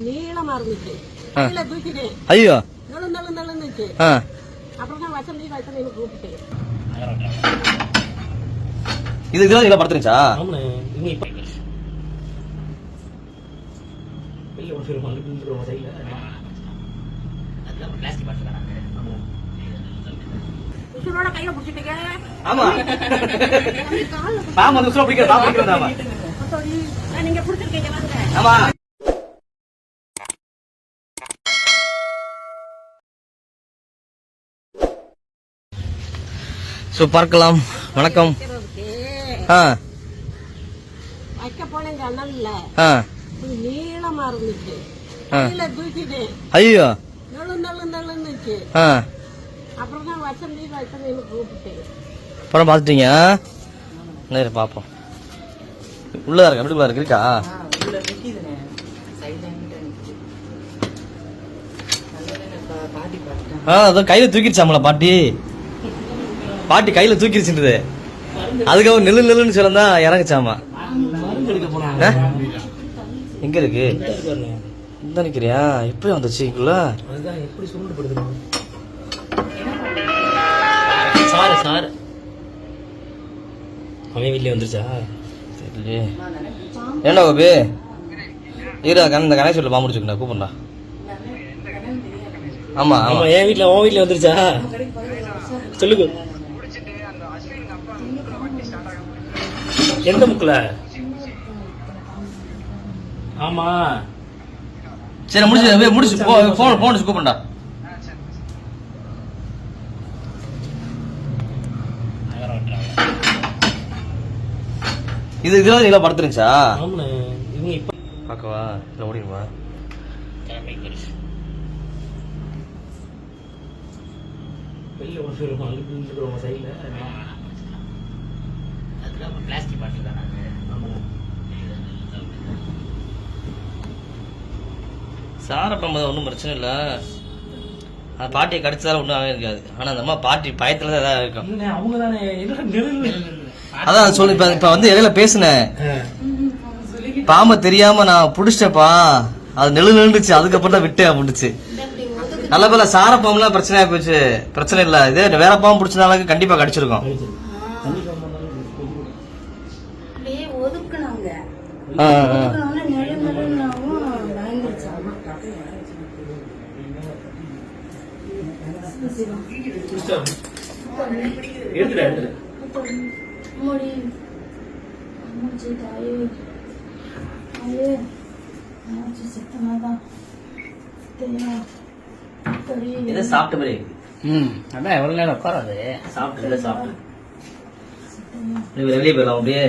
நீளமா இருந்துச்சு. கீழே தூக்கிட்டேன். ஐயோ நழுந்துச்சு. அப்புறம் தான் வசந்தி கூப்பிட்டேன். இதுதான் இதெல்லாம் படுத்துருச்சா? கையில பிடிச்சிட்டீங்க. ஆமா பாம்பு வந்து பிடிக்கிறதா? நீங்க பிடிச்சிருக்கீங்க. ஆமா பார்க்கலாம். வணக்கம். வைக்க போன ஜன்னல்ல நீளமா இருந்துச்சு. கீழே தூக்கிட்டேன். ஐயோ நழுந்துச்சு. அப்புறம் தான் வசந்தி கூப்பிட்டேன். அப்புறம் பாத்துட்டீங்க. நேரம் பாப்போம். உள்ளதா இருக்கா? வீட்டுக்குள்ள இருக்கா? அதான் கையில தூக்கிடுச்சாமல பாட்டி. பாட்டி கையில தூக்கிடுச்சுன்றது. அதுக்காக நெல்லு நெல்லுன்னு சொல்லந்தா இறங்குச்சாமா. எங்க இருக்கு? இந்த நிக்கிறியா? எப்படி வந்துச்சு இங்குள்ள? சார் அவன் வீட்லயே வந்துருச்சா? தெரியலையே. ஏண்டா கோபி ஈரா இந்த கணக்கு சொல்லு. பாம்பு முடிச்சுக்கா கூப்பிடா. ஆமா ஆமா என் வீட்ல உன் வீட்ல வந்துருச்சா? சொல்லுங்க. எந்த முக்குல? ஆமா சரி முடிச்சு போன் கூப்பிடா. இதுதான் இதெல்லாம் படுத்துருச்சா? பாக்கவா இல்ல ஓடிடுமா? சாரப்பம்பது ஒன்றும் பிரச்சனை இல்லை. அந்த பாட்டியை கடிச்சதால ஒன்றும் ஆகவே இருக்காது. ஆனா அந்த அம்மா பாட்டி பயத்துல தான் ஏதாவது இருக்கும். அதான் சொல்லு. இப்ப வந்து இடையில பேசுனேன். பாம்பை தெரியாம நான் புடிச்சிட்டப்பா, அது நெழுந்துச்சு. அதுக்கப்புறம் தான் விட்டேன் அப்படிச்சு. நல்ல பேர சார பாம்புலாம் பிரச்சனையா போச்சு. பிரச்சனை இல்ல. இதே வேற பாம்பு பிடிச்சதால கண்டிப்பா கடிச்சிருக்கோம். அதான் எவ்வளவு நேரம் உட்காராது. சாப்பிட்டு வெளியே போயிடலாம். அப்படியே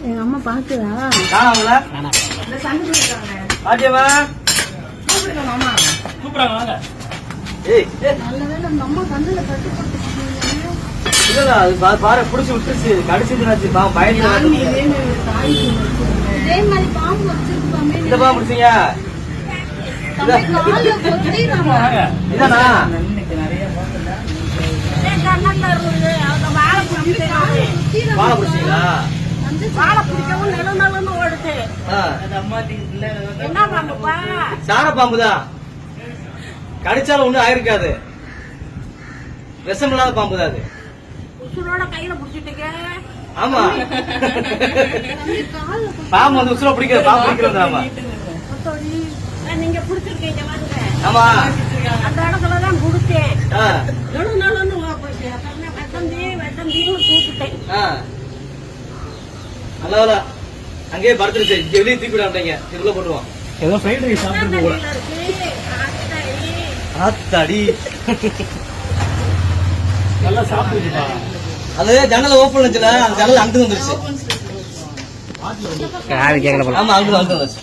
எங்க அம்மா பாக்குதா? பாட்டியம்மா கூப்பிடுறாங்க வாங்க. நல்ல வேலை அந்த அம்மா கண்ணுல கட்டுப்பட்டு இல்ல அது பாரு புடிச்சு விட்டுருச்சு. கடிச்சிருச்சு. பயந்து இதே மாதிரி பாம்பு வச்சிருப்பாங்க. இந்த பாம்பு பிடிச்சீங்க இதானா? வாழை பிடிச்சீங்களா? வாழை பிடிக்கவும் நெழுந்து ஓடுச்சு. என்ன பாம்புப்பா? சார பாம்புதான். கடிச்சாலும் ஒண்ணும் ஆயிருக்காது. விஷம் இல்லாத பாம்பு தான் அது. உசுரோட கையில பிடிச்சிட்டீங்க. ஆமா பாம்பு வந்து உசுர பிடிக்கிறது. பாம்பு பிடிக்கிறது. ஆமா நீங்க பிடிச்சிருக்கீங்க. ஆமா அந்த இடத்துலதான் குடிச்சேன். நெழுந்து போச்சு. வசந்தின்னு கூப்பிட்டேன். நல்ல அங்கேயே படுத்துருச்சு. வெளியே தூக்கி விடாட்டீங்க. இதுக்குள்ள போட்டுவோம். ஏதோ ஃப்ரைட் ரைஸ் சாப்பிட்டு ஆத்தாடி நல்லா சாப்பிட்டுப்பா. அது ஜன்னல ஓபன் வச்சுல அந்த ஜன்னல் அங்கிட்டு வந்துருச்சு. ஆமா அங்கிட்டு வந்துருச்சு.